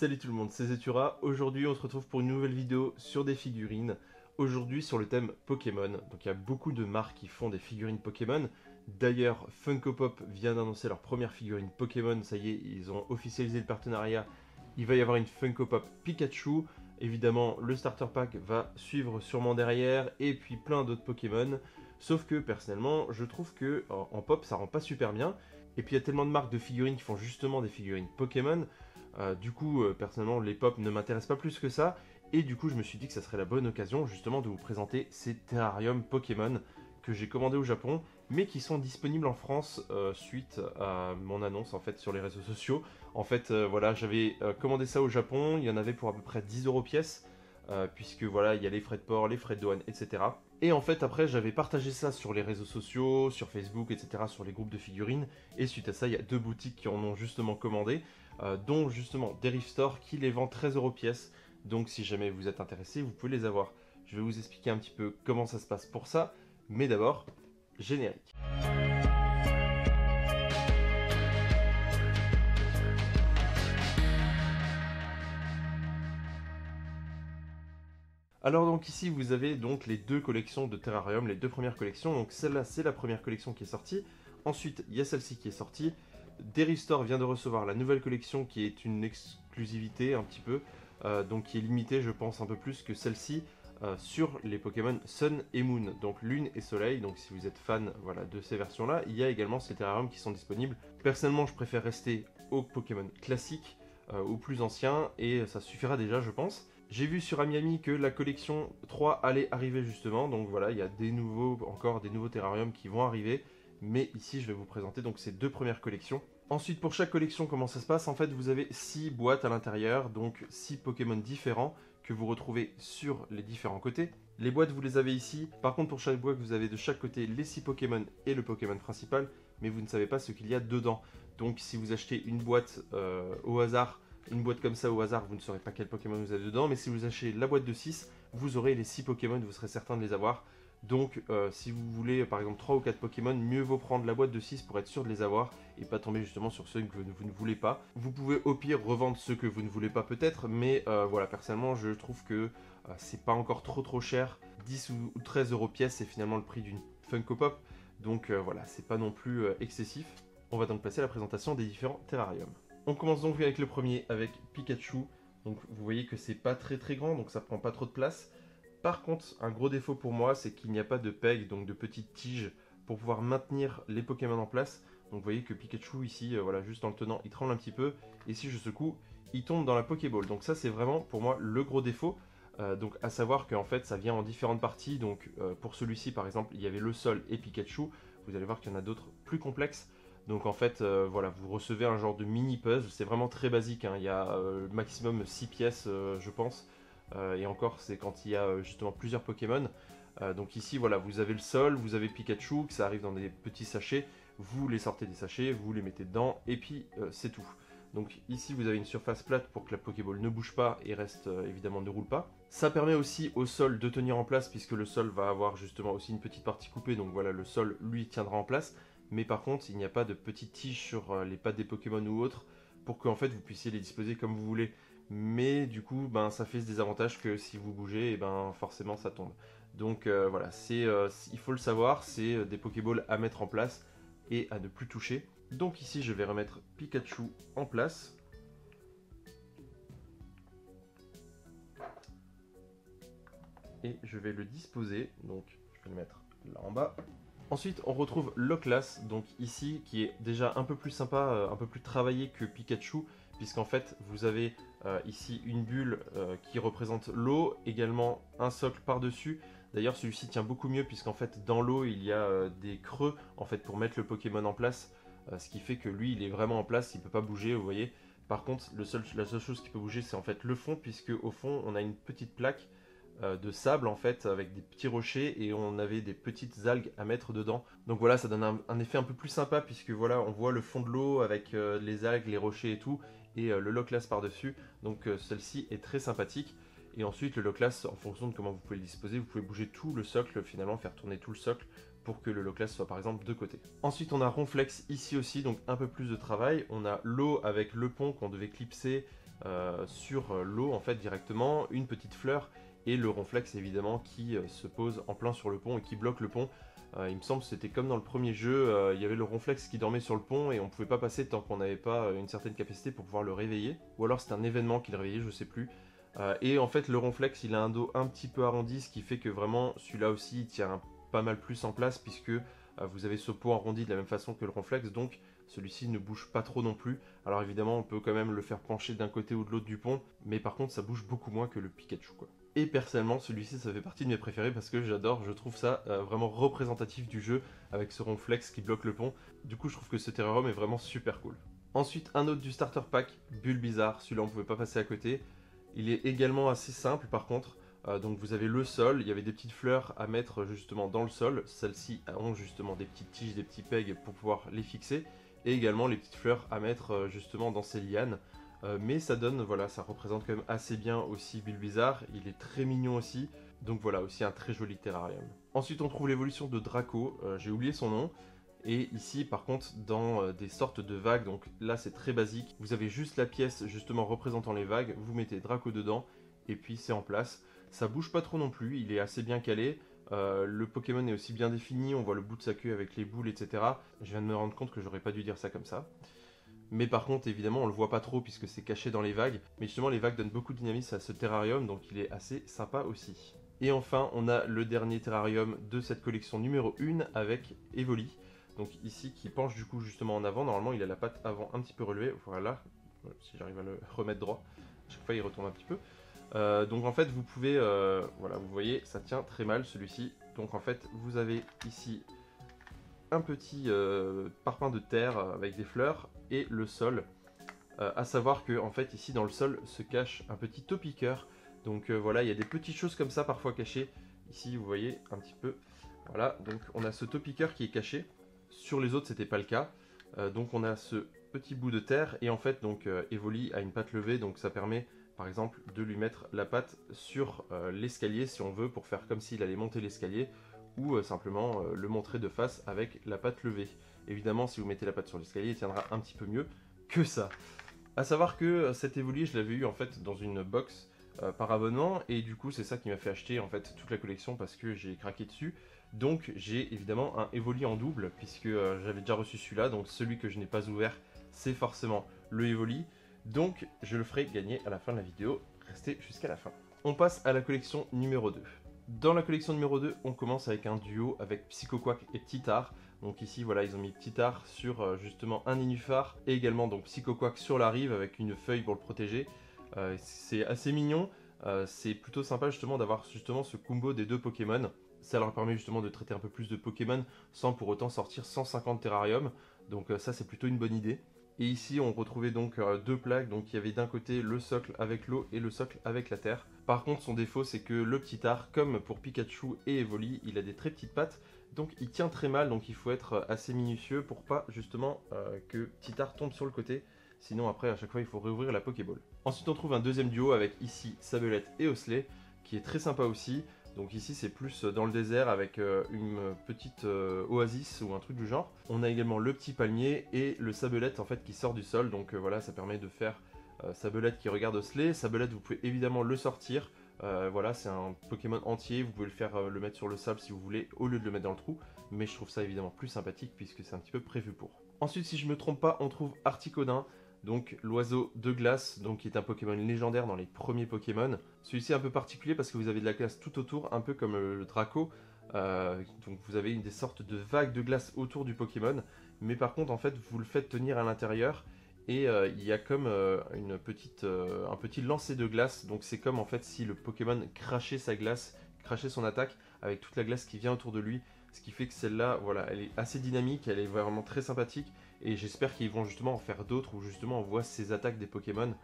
Salut tout le monde, c'est Zetura. Aujourd'hui on se retrouve pour une nouvelle vidéo sur des figurines. Aujourd'hui sur le thème Pokémon. Donc il y a beaucoup de marques qui font des figurines Pokémon. D'ailleurs Funko Pop vient d'annoncer leur première figurine Pokémon. Ça y est, ils ont officialisé le partenariat. Il va y avoir une Funko Pop Pikachu. Évidemment le starter pack va suivre sûrement derrière. Et puis plein d'autres Pokémon. Sauf que personnellement je trouve que en pop ça rend pas super bien. Et puis il y a tellement de marques de figurines qui font justement des figurines Pokémon. Personnellement, les pop ne m'intéressent pas plus que ça. Et du coup, je me suis dit que ça serait la bonne occasion justement de vous présenter ces terrariums Pokémon que j'ai commandés au Japon, mais qui sont disponibles en France suite à mon annonce en fait sur les réseaux sociaux. En fait, voilà, j'avais commandé ça au Japon, il y en avait pour à peu près 10 € pièce, puisque voilà, il y a les frais de port, les frais de douane, etc. Et en fait, après, j'avais partagé ça sur les réseaux sociaux, sur Facebook, etc., sur les groupes de figurines. Et suite à ça, il y a deux boutiques qui en ont justement commandé, dont justement Derive Store qui les vend 13 € pièce. Donc si jamais vous êtes intéressé, vous pouvez les avoir. Je vais vous expliquer un petit peu comment ça se passe pour ça. Mais d'abord, générique. Alors donc ici vous avez donc les deux collections de Terrarium, les deux premières collections. Donc celle-là c'est la première collection qui est sortie. Ensuite il y a celle-ci qui est sortie. Derive Store vient de recevoir la nouvelle collection qui est une exclusivité un petit peu. Donc qui est limitée je pense un peu plus que celle-ci sur les Pokémon Sun et Moon. Donc Lune et Soleil. Donc si vous êtes fan voilà, de ces versions-là, il y a également ces Terrariums qui sont disponibles. Personnellement je préfère rester aux Pokémon classiques, aux plus anciens, et ça suffira déjà je pense. J'ai vu sur Amiami que la collection 3 allait arriver justement, donc voilà, il y a encore des nouveaux terrariums qui vont arriver, mais ici je vais vous présenter donc ces deux premières collections. Ensuite pour chaque collection, comment ça se passe? En fait vous avez 6 boîtes à l'intérieur, donc 6 Pokémon différents que vous retrouvez sur les différents côtés. Les boîtes vous les avez ici, par contre pour chaque boîte vous avez de chaque côté les 6 Pokémon et le Pokémon principal, mais vous ne savez pas ce qu'il y a dedans. Donc si vous achetez une boîte au hasard, une boîte comme ça au hasard, vous ne saurez pas quel Pokémon vous avez dedans, mais si vous achetez la boîte de 6, vous aurez les 6 Pokémon, vous serez certain de les avoir. Donc si vous voulez par exemple 3 ou 4 Pokémon, mieux vaut prendre la boîte de 6 pour être sûr de les avoir et pas tomber justement sur ceux que vous ne voulez pas. Vous pouvez au pire revendre ceux que vous ne voulez pas peut-être, mais voilà, personnellement je trouve que c'est pas encore trop cher. 10 ou 13 € pièce, c'est finalement le prix d'une Funko Pop, donc voilà, c'est pas non plus excessif. On va donc passer à la présentation des différents terrariums. On commence donc avec le premier, avec Pikachu. Donc vous voyez que c'est pas très grand, donc ça prend pas trop de place. Par contre, un gros défaut pour moi, c'est qu'il n'y a pas de peg, donc de petites tiges, pour pouvoir maintenir les Pokémon en place. Donc vous voyez que Pikachu ici, voilà, juste en le tenant, il tremble un petit peu. Et si je secoue, il tombe dans la Pokéball. Donc ça c'est vraiment pour moi le gros défaut. Donc à savoir qu'en fait ça vient en différentes parties. Donc pour celui-ci par exemple, il y avait le sol et Pikachu. Vous allez voir qu'il y en a d'autres plus complexes. Donc en fait, voilà, vous recevez un genre de mini puzzle, c'est vraiment très basique, hein. Il y a maximum 6 pièces, je pense, et encore, c'est quand il y a justement plusieurs Pokémon. Donc ici, voilà, vous avez le sol, vous avez Pikachu, que ça arrive dans des petits sachets, vous les sortez des sachets, vous les mettez dedans, et puis c'est tout. Donc ici, vous avez une surface plate pour que la Pokéball ne bouge pas et reste, évidemment, ne roule pas. Ça permet aussi au sol de tenir en place, puisque le sol va avoir justement aussi une petite partie coupée, donc voilà, le sol, lui, tiendra en place. Mais par contre, il n'y a pas de petites tiges sur les pattes des Pokémon ou autres pour que en fait, vous puissiez les disposer comme vous voulez. Mais du coup, ben, ça fait ce désavantage que si vous bougez, et ben, forcément ça tombe. Donc voilà, il faut le savoir, c'est des Pokéballs à mettre en place et à ne plus toucher. Donc ici, je vais remettre Pikachu en place. Et je vais le disposer, donc je vais le mettre là en bas. Ensuite, on retrouve Loclas, donc ici, qui est déjà un peu plus sympa, un peu plus travaillé que Pikachu, puisqu'en fait, vous avez ici une bulle qui représente l'eau, également un socle par-dessus. D'ailleurs, celui-ci tient beaucoup mieux, puisqu'en fait, dans l'eau, il y a des creux, en fait, pour mettre le Pokémon en place, ce qui fait que lui, il est vraiment en place, il ne peut pas bouger, vous voyez. Par contre, la seule chose qui peut bouger, c'est en fait le fond, puisque au fond, on a une petite plaque de sable en fait avec des petits rochers et on avait des petites algues à mettre dedans. Donc voilà, ça donne un effet un peu plus sympa puisque voilà, on voit le fond de l'eau avec les algues, les rochers et tout, et le Loclas par-dessus. Donc celle-ci est très sympathique. Et ensuite le Loclas, en fonction de comment vous pouvez le disposer, vous pouvez bouger tout le socle, finalement faire tourner tout le socle pour que le Loclas soit par exemple de côté. Ensuite on a Ronflex ici aussi, donc un peu plus de travail. On a l'eau avec le pont qu'on devait clipser sur l'eau en fait directement, une petite fleur et le ronflex évidemment qui se pose en plein sur le pont et qui bloque le pont. Il me semble que c'était comme dans le premier jeu, il y avait le ronflex qui dormait sur le pont et on pouvait pas passer tant qu'on n'avait pas une certaine capacité pour pouvoir le réveiller. Ou alors c'était un événement qui le réveillait, je sais plus. Et en fait le ronflex il a un dos un petit peu arrondi, ce qui fait que vraiment celui-là aussi il tient pas mal plus en place puisque vous avez ce pot arrondi de la même façon que le ronflex, donc celui-ci ne bouge pas trop non plus. Alors évidemment on peut quand même le faire pencher d'un côté ou de l'autre du pont, mais par contre ça bouge beaucoup moins que le Pikachu quoi. Et personnellement celui-ci ça fait partie de mes préférés parce que j'adore, je trouve ça vraiment représentatif du jeu avec ce ronflex qui bloque le pont. Du coup je trouve que ce terrarium est vraiment super cool. Ensuite un autre du starter pack, Bulbizarre, celui-là on pouvait pas passer à côté. Il est également assez simple par contre. Donc vous avez le sol, il y avait des petites fleurs à mettre justement dans le sol. Celles-ci ont justement des petites tiges, des petits pegs pour pouvoir les fixer. Et également les petites fleurs à mettre justement dans ces lianes. Mais ça donne, voilà, ça représente quand même assez bien aussi Bulbizarre. Il est très mignon aussi. Donc voilà, aussi un très joli terrarium. Ensuite on trouve l'évolution de Draco, j'ai oublié son nom. Et ici par contre dans des sortes de vagues, donc là c'est très basique, vous avez juste la pièce justement représentant les vagues, vous mettez Draco dedans et puis c'est en place. Ça bouge pas trop non plus, il est assez bien calé, le Pokémon est aussi bien défini, on voit le bout de sa queue avec les boules etc. Je viens de me rendre compte que j'aurais pas dû dire ça comme ça. Mais par contre évidemment on le voit pas trop puisque c'est caché dans les vagues, mais justement les vagues donnent beaucoup de dynamisme à ce terrarium donc il est assez sympa aussi. Et enfin on a le dernier terrarium de cette collection numéro 1 avec Evoli. Donc ici qui penche du coup justement en avant, normalement il a la patte avant un petit peu relevée, voilà, si j'arrive à le remettre droit, à chaque fois il retombe un petit peu. Donc en fait vous pouvez, voilà vous voyez ça tient très mal celui-ci, donc en fait vous avez ici un petit parpaing de terre avec des fleurs et le sol, à savoir que en fait ici dans le sol se cache un petit topiqueur, donc voilà il y a des petites choses comme ça parfois cachées, ici vous voyez un petit peu, voilà donc on a ce topiqueur qui est caché. Sur les autres, c'était pas le cas. Donc on a ce petit bout de terre et en fait donc Evoli a une patte levée, donc ça permet par exemple de lui mettre la patte sur l'escalier si on veut pour faire comme s'il allait monter l'escalier ou simplement le montrer de face avec la patte levée. Évidemment si vous mettez la patte sur l'escalier il tiendra un petit peu mieux que ça. A savoir que cet Evoli je l'avais eu en fait dans une box par abonnement et du coup c'est ça qui m'a fait acheter en fait toute la collection parce que j'ai craqué dessus. Donc j'ai évidemment un Evoli en double puisque j'avais déjà reçu celui-là, donc celui que je n'ai pas ouvert c'est forcément le Evoli. Donc je le ferai gagner à la fin de la vidéo, restez jusqu'à la fin. On passe à la collection numéro 2. Dans la collection numéro 2, on commence avec un duo avec Psychoquack et Ptittar. Donc ici voilà ils ont mis Ptittar sur justement un nénuphar et également donc Psychoquack sur la rive avec une feuille pour le protéger. C'est assez mignon, c'est plutôt sympa justement d'avoir justement ce combo des deux Pokémon. Ça leur permet justement de traiter un peu plus de Pokémon sans pour autant sortir 150 terrariums. Donc ça c'est plutôt une bonne idée. Et ici on retrouvait donc deux plaques, donc il y avait d'un côté le socle avec l'eau et le socle avec la terre. Par contre son défaut c'est que le Ptittar, comme pour Pikachu et Evoli, il a des très petites pattes. Donc il tient très mal, donc il faut être assez minutieux pour pas justement que Ptittar tombe sur le côté. Sinon après à chaque fois il faut réouvrir la Pokéball. Ensuite on trouve un deuxième duo avec ici Sablette et Osley, qui est très sympa aussi. Donc ici c'est plus dans le désert avec une petite oasis ou un truc du genre. On a également le petit palmier et le Sablette en fait qui sort du sol. Donc voilà ça permet de faire Sablette qui regarde Osley. Sablette vous pouvez évidemment le sortir. Voilà c'est un Pokémon entier, vous pouvez le faire le mettre sur le sable si vous voulez au lieu de le mettre dans le trou. Mais je trouve ça évidemment plus sympathique puisque c'est un petit peu prévu pour. Ensuite si je me trompe pas on trouve Articodin. Donc l'oiseau de glace, donc qui est un Pokémon légendaire dans les premiers Pokémon. Celui-ci est un peu particulier parce que vous avez de la glace tout autour, un peu comme le Draco. Donc vous avez des sortes de vagues de glace autour du Pokémon. Mais par contre en fait vous le faites tenir à l'intérieur. Et il y a comme un petit lancer de glace. Donc c'est comme en fait si le Pokémon crachait sa glace, crachait son attaque avec toute la glace qui vient autour de lui. Ce qui fait que celle-là, voilà, elle est assez dynamique, elle est vraiment très sympathique. Et j'espère qu'ils vont justement en faire d'autres où justement on voit ces attaques des Pokémon.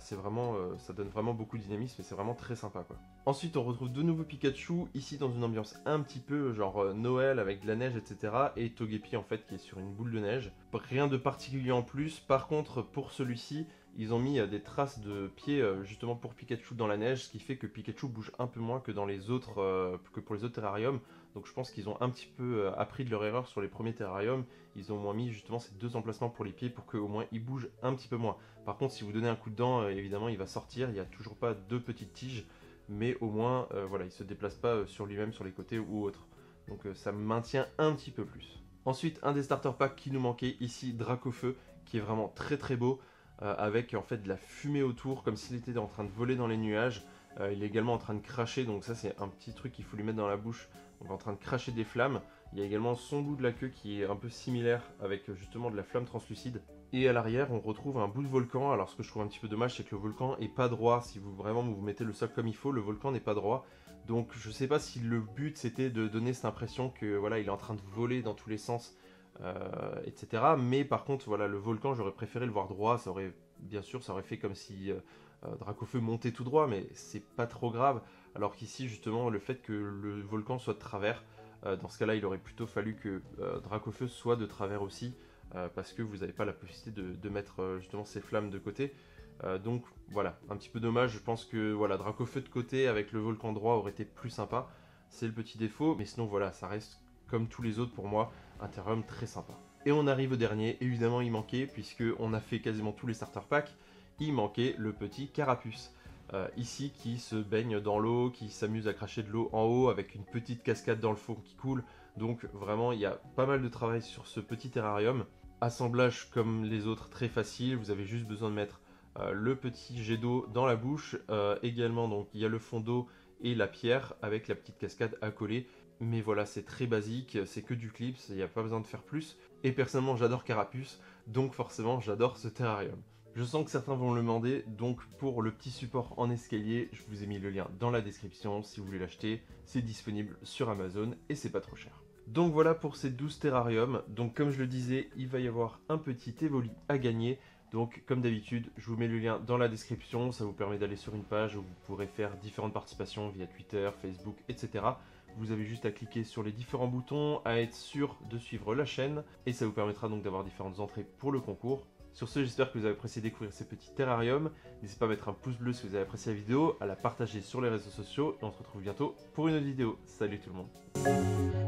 C'est vraiment, ça donne vraiment beaucoup de dynamisme et c'est vraiment très sympa quoi. Ensuite on retrouve de nouveau Pikachu, ici dans une ambiance un petit peu genre Noël avec de la neige etc. Et Togepi en fait qui est sur une boule de neige. Rien de particulier en plus, par contre pour celui-ci, ils ont mis des traces de pieds justement pour Pikachu dans la neige, ce qui fait que Pikachu bouge un peu moins que dans les autres, que pour les autres terrariums. Donc je pense qu'ils ont un petit peu appris de leur erreur sur les premiers terrariums. Ils ont au moins mis justement ces 2 emplacements pour les pieds pour qu'au moins ils bougent un petit peu moins. Par contre, si vous donnez un coup de dent, évidemment il va sortir. Il n'y a toujours pas 2 petites tiges, mais au moins voilà, il ne se déplace pas sur lui-même, sur les côtés ou autre. Donc ça maintient un petit peu plus. Ensuite, un des starter packs qui nous manquait ici, Dracofeu, qui est vraiment très très beau, avec en fait de la fumée autour, comme s'il était en train de voler dans les nuages. Il est également en train de cracher, donc ça c'est un petit truc qu'il faut lui mettre dans la bouche, donc en train de cracher des flammes. Il y a également son bout de la queue qui est un peu similaire, avec justement de la flamme translucide. Et à l'arrière, on retrouve un bout de volcan. Alors ce que je trouve un petit peu dommage, c'est que le volcan est pas droit. Si vous vraiment vous mettez le sol comme il faut, le volcan n'est pas droit. Donc je sais pas si le but c'était de donner cette impression que voilà, il est en train de voler dans tous les sens, etc. Mais par contre, voilà, le volcan, j'aurais préféré le voir droit. Ça aurait, bien sûr, ça aurait fait comme si Dracofeu montait tout droit, mais c'est pas trop grave. Alors qu'ici, justement, le fait que le volcan soit de travers, dans ce cas-là, il aurait plutôt fallu que Dracofeu soit de travers aussi, parce que vous n'avez pas la possibilité de mettre justement ces flammes de côté. Donc voilà, un petit peu dommage. Je pense que voilà, Dracofeu de côté avec le volcan droit aurait été plus sympa. C'est le petit défaut, mais sinon voilà, ça reste comme tous les autres pour moi, un terrarium très sympa. Et on arrive au dernier, évidemment il manquait, puisque on a fait quasiment tous les starter packs, il manquait le petit Carapuce. Ici qui se baigne dans l'eau, qui s'amuse à cracher de l'eau en haut avec une petite cascade dans le fond qui coule. Donc vraiment il y a pas mal de travail sur ce petit terrarium. Assemblage comme les autres très facile, vous avez juste besoin de mettre le petit jet d'eau dans la bouche. Également donc il y a le fond d'eau et la pierre avec la petite cascade à coller. Mais voilà, c'est très basique, c'est que du clips, il n'y a pas besoin de faire plus. Et personnellement j'adore Carapuce, donc forcément j'adore ce terrarium. Je sens que certains vont le demander, donc pour le petit support en escalier, je vous ai mis le lien dans la description si vous voulez l'acheter. C'est disponible sur Amazon et c'est pas trop cher. Donc voilà pour ces 12 terrariums. Donc comme je le disais, il va y avoir un petit Evoli à gagner. Donc comme d'habitude, je vous mets le lien dans la description. Ça vous permet d'aller sur une page où vous pourrez faire différentes participations via Twitter, Facebook, etc. Vous avez juste à cliquer sur les différents boutons, à être sûr de suivre la chaîne. Et ça vous permettra donc d'avoir différentes entrées pour le concours. Sur ce, j'espère que vous avez apprécié découvrir ces petits terrariums. N'hésitez pas à mettre un pouce bleu si vous avez apprécié la vidéo, à la partager sur les réseaux sociaux. Et on se retrouve bientôt pour une autre vidéo. Salut tout le monde.